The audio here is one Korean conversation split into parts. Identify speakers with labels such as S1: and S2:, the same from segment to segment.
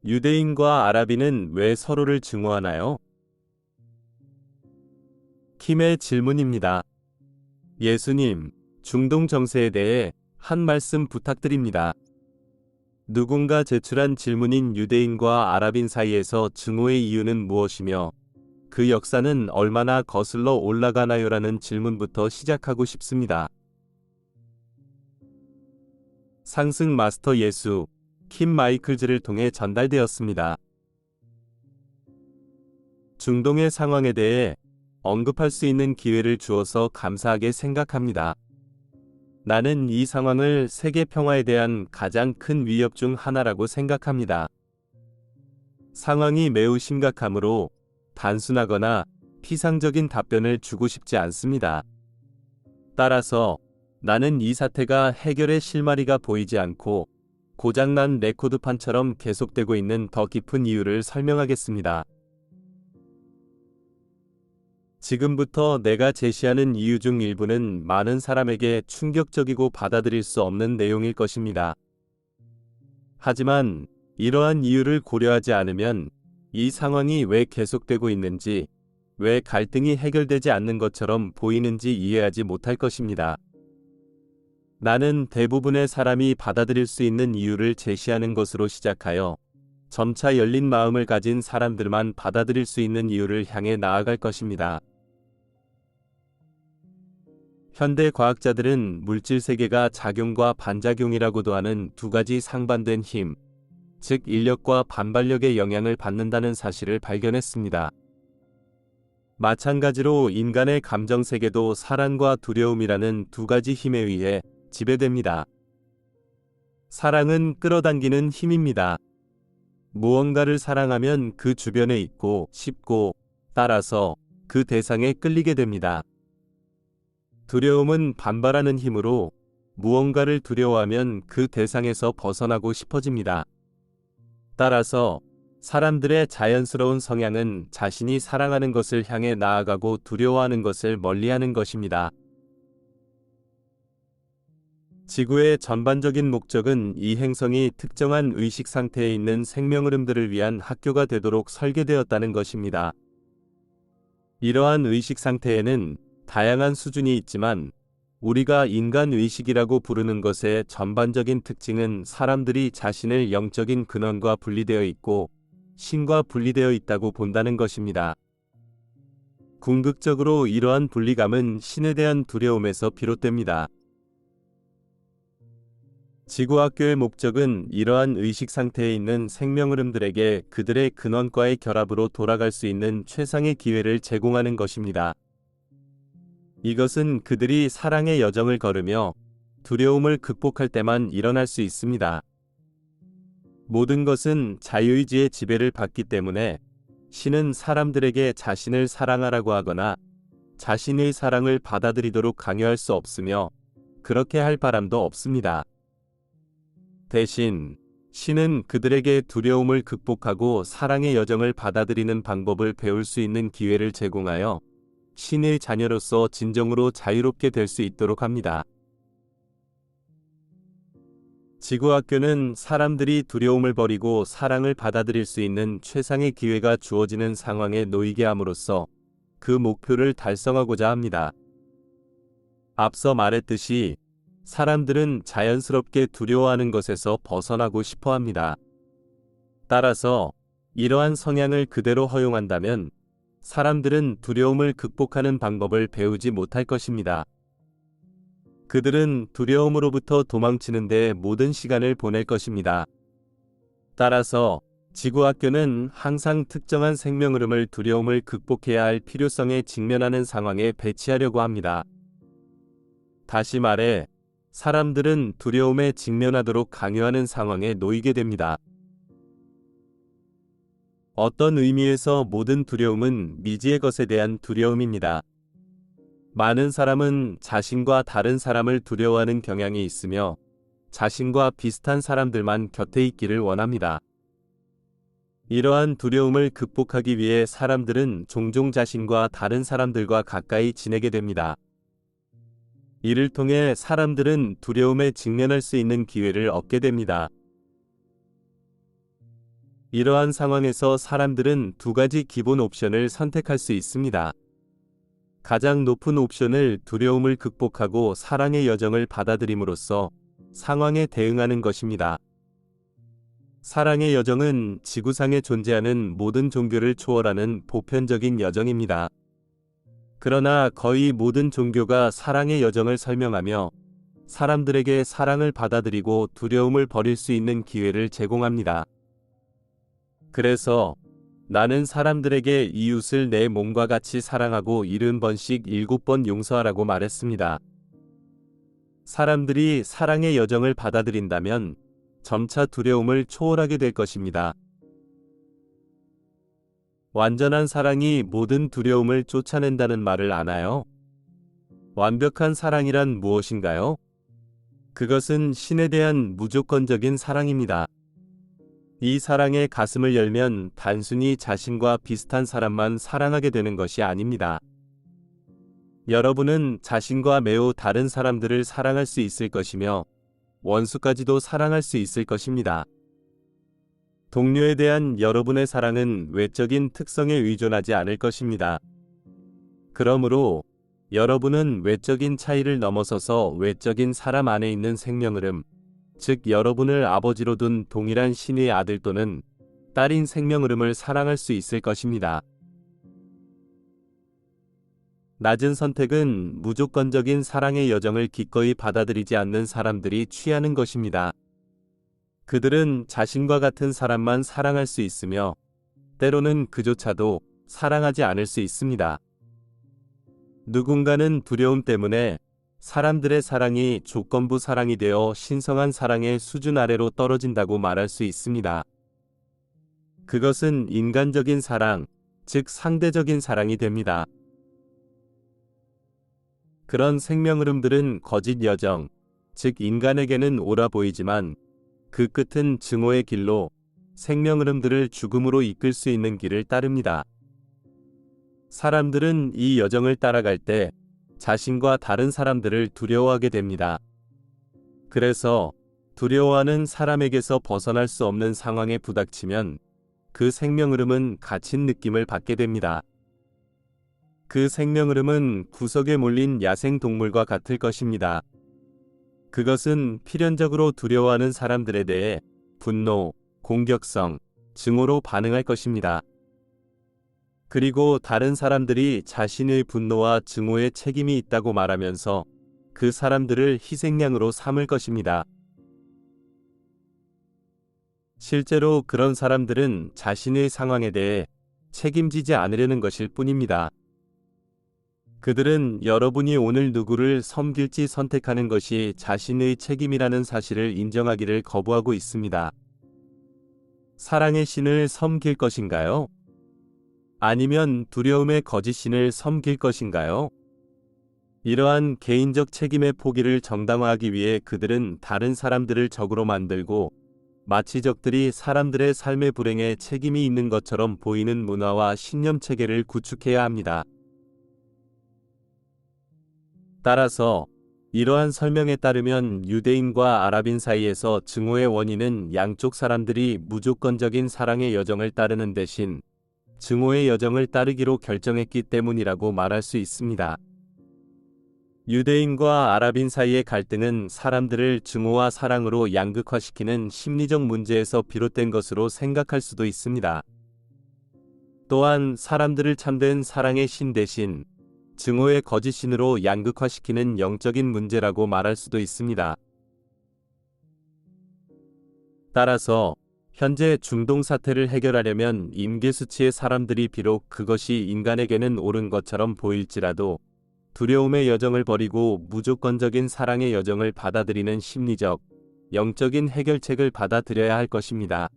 S1: 유대인과 아랍인은 왜 서로를 증오하나요? 킴의 질문입니다. 예수님, 중동 정세에 대해 한 말씀 부탁드립니다. 누군가 제출한 질문인 유대인과 아랍인 사이에서 증오의 이유는 무엇이며 그 역사는 얼마나 거슬러 올라가나요라는 질문부터 시작하고 싶습니다. 상승 마스터 예수, 킴 마이클즈를 통해 전달되었습니다. 중동의 상황에 대해 언급할 수 있는 기회를 주어서 감사하게 생각합니다. 나는 이 상황을 세계 평화에 대한 가장 큰 위협 중 하나라고 생각합니다. 상황이 매우 심각하므로 단순하거나 피상적인 답변을 주고 싶지 않습니다. 따라서 나는 이 사태가 해결의 실마리가 보이지 않고 고장난 레코드판처럼 계속되고 있는 더 깊은 이유를 설명하겠습니다. 지금부터 내가 제시하는 이유 중 일부는 많은 사람에게 충격적이고 받아들일 수 없는 내용일 것입니다. 하지만 이러한 이유를 고려하지 않으면 이 상황이 왜 계속되고 있는지, 왜 갈등이 해결되지 않는 것처럼 보이는지 이해하지 못할 것입니다. 나는 대부분의 사람이 받아들일 수 있는 이유를 제시하는 것으로 시작하여 점차 열린 마음을 가진 사람들만 받아들일 수 있는 이유를 향해 나아갈 것입니다. 현대 과학자들은 물질 세계가 작용과 반작용이라고도 하는 두 가지 상반된 힘, 즉 인력과 반발력의 영향을 받는다는 사실을 발견했습니다. 마찬가지로 인간의 감정 세계도 사랑과 두려움이라는 두 가지 힘에 의해 지배됩니다. 사랑은 끌어당기는 힘입니다. 무언가를 사랑하면 그 주변에 있고 싶고 따라서 그 대상에 끌리게 됩니다. 두려움은 반발하는 힘으로 무언가를 두려워하면 그 대상에서 벗어나고 싶어집니다. 따라서 사람들의 자연스러운 성향은 자신이 사랑하는 것을 향해 나아가고 두려워하는 것을 멀리하는 것입니다. 지구의 전반적인 목적은 이 행성이 특정한 의식 상태에 있는 생명 흐름들을 위한 학교가 되도록 설계되었다는 것입니다. 이러한 의식 상태에는 다양한 수준이 있지만 우리가 인간 의식이라고 부르는 것의 전반적인 특징은 사람들이 자신을 영적인 근원과 분리되어 있고 신과 분리되어 있다고 본다는 것입니다. 궁극적으로 이러한 분리감은 신에 대한 두려움에서 비롯됩니다. 지구학교의 목적은 이러한 의식 상태에 있는 생명 흐름들에게 그들의 근원과의 결합으로 돌아갈 수 있는 최상의 기회를 제공하는 것입니다. 이것은 그들이 사랑의 여정을 걸으며 두려움을 극복할 때만 일어날 수 있습니다. 모든 것은 자유의지의 지배를 받기 때문에 신은 사람들에게 자신을 사랑하라고 하거나 자신의 사랑을 받아들이도록 강요할 수 없으며 그렇게 할 바람도 없습니다. 대신 신은 그들에게 두려움을 극복하고 사랑의 여정을 받아들이는 방법을 배울 수 있는 기회를 제공하여 신의 자녀로서 진정으로 자유롭게 될 수 있도록 합니다. 지구학교는 사람들이 두려움을 버리고 사랑을 받아들일 수 있는 최상의 기회가 주어지는 상황에 놓이게 함으로써 그 목표를 달성하고자 합니다. 앞서 말했듯이 사람들은 자연스럽게 두려워하는 것에서 벗어나고 싶어 합니다. 따라서 이러한 성향을 그대로 허용한다면 사람들은 두려움을 극복하는 방법을 배우지 못할 것입니다. 그들은 두려움으로부터 도망치는 데 모든 시간을 보낼 것입니다. 따라서 지구학교는 항상 특정한 생명 흐름을 두려움을 극복해야 할 필요성에 직면하는 상황에 배치하려고 합니다. 다시 말해, 사람들은 두려움에 직면하도록 강요하는 상황에 놓이게 됩니다. 어떤 의미에서 모든 두려움은 미지의 것에 대한 두려움입니다. 많은 사람은 자신과 다른 사람을 두려워하는 경향이 있으며 자신과 비슷한 사람들만 곁에 있기를 원합니다. 이러한 두려움을 극복하기 위해 사람들은 종종 자신과 다른 사람들과 가까이 지내게 됩니다. 이를 통해 사람들은 두려움에 직면할 수 있는 기회를 얻게 됩니다. 이러한 상황에서 사람들은 두 가지 기본 옵션을 선택할 수 있습니다. 가장 높은 옵션을 두려움을 극복하고 사랑의 여정을 받아들임으로써 상황에 대응하는 것입니다. 사랑의 여정은 지구상에 존재하는 모든 종교를 초월하는 보편적인 여정입니다. 그러나 거의 모든 종교가 사랑의 여정을 설명하며 사람들에게 사랑을 받아들이고 두려움을 버릴 수 있는 기회를 제공합니다. 그래서 나는 사람들에게 이웃을 내 몸과 같이 사랑하고 70번씩 7번 용서하라고 말했습니다. 사람들이 사랑의 여정을 받아들인다면 점차 두려움을 초월하게 될 것입니다. 완전한 사랑이 모든 두려움을 쫓아낸다는 말을 아나요? 완벽한 사랑이란 무엇인가요? 그것은 신에 대한 무조건적인 사랑입니다. 이 사랑의 가슴을 열면 단순히 자신과 비슷한 사람만 사랑하게 되는 것이 아닙니다. 여러분은 자신과 매우 다른 사람들을 사랑할 수 있을 것이며 원수까지도 사랑할 수 있을 것입니다. 동료에 대한 여러분의 사랑은 외적인 특성에 의존하지 않을 것입니다. 그러므로 여러분은 외적인 차이를 넘어서서 외적인 사람 안에 있는 생명흐름, 즉 여러분을 아버지로 둔 동일한 신의 아들 또는 딸인 생명흐름을 사랑할 수 있을 것입니다. 낮은 선택은 무조건적인 사랑의 여정을 기꺼이 받아들이지 않는 사람들이 취하는 것입니다. 그들은 자신과 같은 사람만 사랑할 수 있으며 때로는 그조차도 사랑하지 않을 수 있습니다. 누군가는 두려움 때문에 사람들의 사랑이 조건부 사랑이 되어 신성한 사랑의 수준 아래로 떨어진다고 말할 수 있습니다. 그것은 인간적인 사랑, 즉 상대적인 사랑이 됩니다. 그런 생명흐름들은 거짓 여정, 즉 인간에게는 옳아 보이지만 그 끝은 증오의 길로 생명흐름들을 죽음으로 이끌 수 있는 길을 따릅니다. 사람들은 이 여정을 따라갈 때 자신과 다른 사람들을 두려워하게 됩니다. 그래서 두려워하는 사람에게서 벗어날 수 없는 상황에 부닥치면 그 생명흐름은 갇힌 느낌을 받게 됩니다. 그 생명흐름은 구석에 몰린 야생동물과 같을 것입니다. 그것은 필연적으로 두려워하는 사람들에 대해 분노, 공격성, 증오로 반응할 것입니다. 그리고 다른 사람들이 자신의 분노와 증오에 책임이 있다고 말하면서 그 사람들을 희생양으로 삼을 것입니다. 실제로 그런 사람들은 자신의 상황에 대해 책임지지 않으려는 것일 뿐입니다. 그들은 여러분이 오늘 누구를 섬길지 선택하는 것이 자신의 책임이라는 사실을 인정하기를 거부하고 있습니다. 사랑의 신을 섬길 것인가요? 아니면 두려움의 거짓 신을 섬길 것인가요? 이러한 개인적 책임의 포기를 정당화하기 위해 그들은 다른 사람들을 적으로 만들고 마치 적들이 사람들의 삶의 불행에 책임이 있는 것처럼 보이는 문화와 신념 체계를 구축해야 합니다. 따라서 이러한 설명에 따르면 유대인과 아랍인 사이에서 증오의 원인은 양쪽 사람들이 무조건적인 사랑의 여정을 따르는 대신 증오의 여정을 따르기로 결정했기 때문이라고 말할 수 있습니다. 유대인과 아랍인 사이의 갈등은 사람들을 증오와 사랑으로 양극화시키는 심리적 문제에서 비롯된 것으로 생각할 수도 있습니다. 또한 사람들을 참된 사랑의 신 대신 증오의 거짓 신으로 양극화시키는 영적인 문제라고 말할 수도 있습니다. 따라서 현재 중동 사태를 해결하려면 임계 수치의 사람들이 비록 그것이 인간에게는 옳은 것처럼 보일지라도 두려움의 여정을 버리고 무조건적인 사랑의 여정을 받아들이는 심리적, 영적인 해결책을 받아들여야 할 것입니다.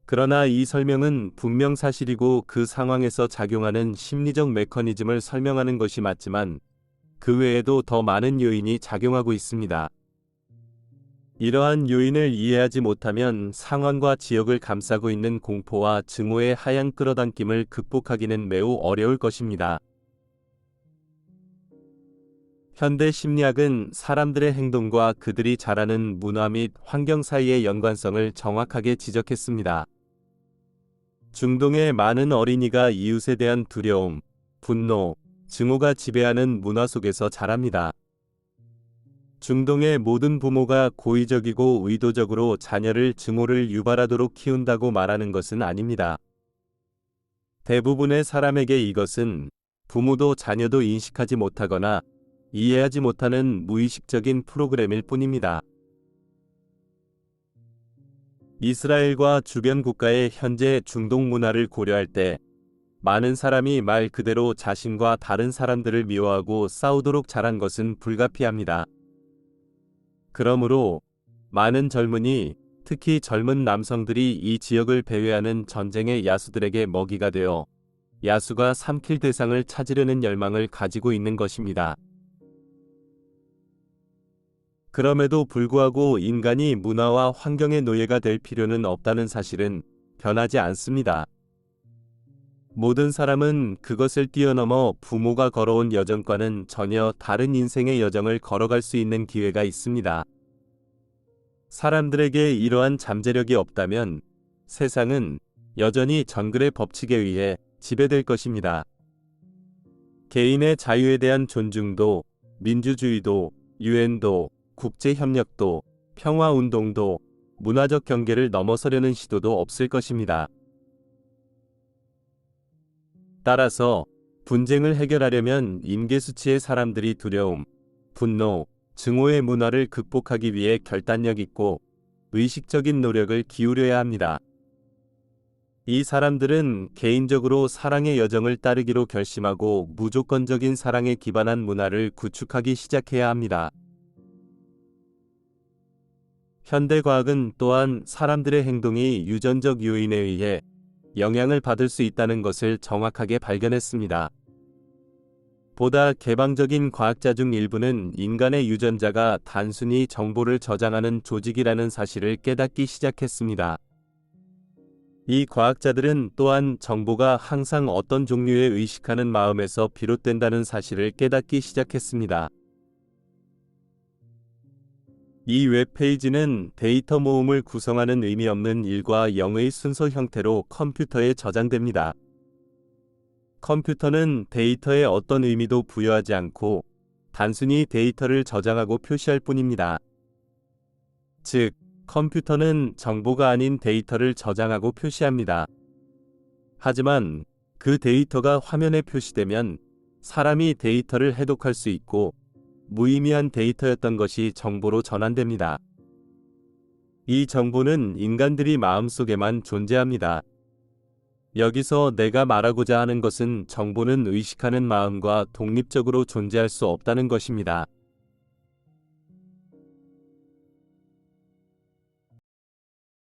S1: 그러나 이 설명은 분명 사실이고 그 상황에서 작용하는 심리적 메커니즘을 설명하는 것이 맞지만 그 외에도 더 많은 요인이 작용하고 있습니다. 이러한 요인을 이해하지 못하면 상황과 지역을 감싸고 있는 공포와 증오의 하향 끌어당김을 극복하기는 매우 어려울 것입니다. 현대 심리학은 사람들의 행동과 그들이 자라는 문화 및 환경 사이의 연관성을 정확하게 지적했습니다. 중동의 많은 어린이가 이웃에 대한 두려움, 분노, 증오가 지배하는 문화 속에서 자랍니다. 중동의 모든 부모가 고의적이고 의도적으로 자녀를 증오를 유발하도록 키운다고 말하는 것은 아닙니다. 대부분의 사람에게 이것은 부모도 자녀도 인식하지 못하거나 이해하지 못하는 무의식적인 프로그램일 뿐입니다. 이스라엘과 주변 국가의 현재 중동 문화를 고려할 때 많은 사람이 말 그대로 자신과 다른 사람들을 미워하고 싸우도록 자란 것은 불가피합니다. 그러므로 많은 젊은이, 특히 젊은 남성들이 이 지역을 배회하는 전쟁의 야수들에게 먹이가 되어 야수가 삼킬 대상을 찾으려는 열망을 가지고 있는 것입니다. 그럼에도 불구하고 인간이 문화와 환경의 노예가 될 필요는 없다는 사실은 변하지 않습니다. 모든 사람은 그것을 뛰어넘어 부모가 걸어온 여정과는 전혀 다른 인생의 여정을 걸어갈 수 있는 기회가 있습니다. 사람들에게 이러한 잠재력이 없다면 세상은 여전히 정글의 법칙에 의해 지배될 것입니다. 개인의 자유에 대한 존중도, 민주주의도, 유엔도, 국제협력도, 평화운동도, 문화적 경계를 넘어서려는 시도도 없을 것입니다. 따라서 분쟁을 해결하려면 인계수치의 사람들이 두려움, 분노, 증오의 문화를 극복하기 위해 결단력 있고 의식적인 노력을 기울여야 합니다. 이 사람들은 개인적으로 사랑의 여정을 따르기로 결심하고 무조건적인 사랑에 기반한 문화를 구축하기 시작해야 합니다. 현대과학은 또한 사람들의 행동이 유전적 요인에 의해 영향을 받을 수 있다는 것을 정확하게 발견했습니다. 보다 개방적인 과학자 중 일부는 인간의 유전자가 단순히 정보를 저장하는 조직이라는 사실을 깨닫기 시작했습니다. 이 과학자들은 또한 정보가 항상 어떤 종류의 의식하는 마음에서 비롯된다는 사실을 깨닫기 시작했습니다. 이 웹페이지는 데이터 모음을 구성하는 의미 없는 1과 0의 순서 형태로 컴퓨터에 저장됩니다. 컴퓨터는 데이터에 어떤 의미도 부여하지 않고 단순히 데이터를 저장하고 표시할 뿐입니다. 즉, 컴퓨터는 정보가 아닌 데이터를 저장하고 표시합니다. 하지만 그 데이터가 화면에 표시되면 사람이 데이터를 해독할 수 있고 무의미한 데이터였던 것이 정보로 전환됩니다. 이 정보는 인간들이 마음속에만 존재합니다. 여기서 내가 말하고자 하는 것은 정보는 의식하는 마음과 독립적으로 존재할 수 없다는 것입니다.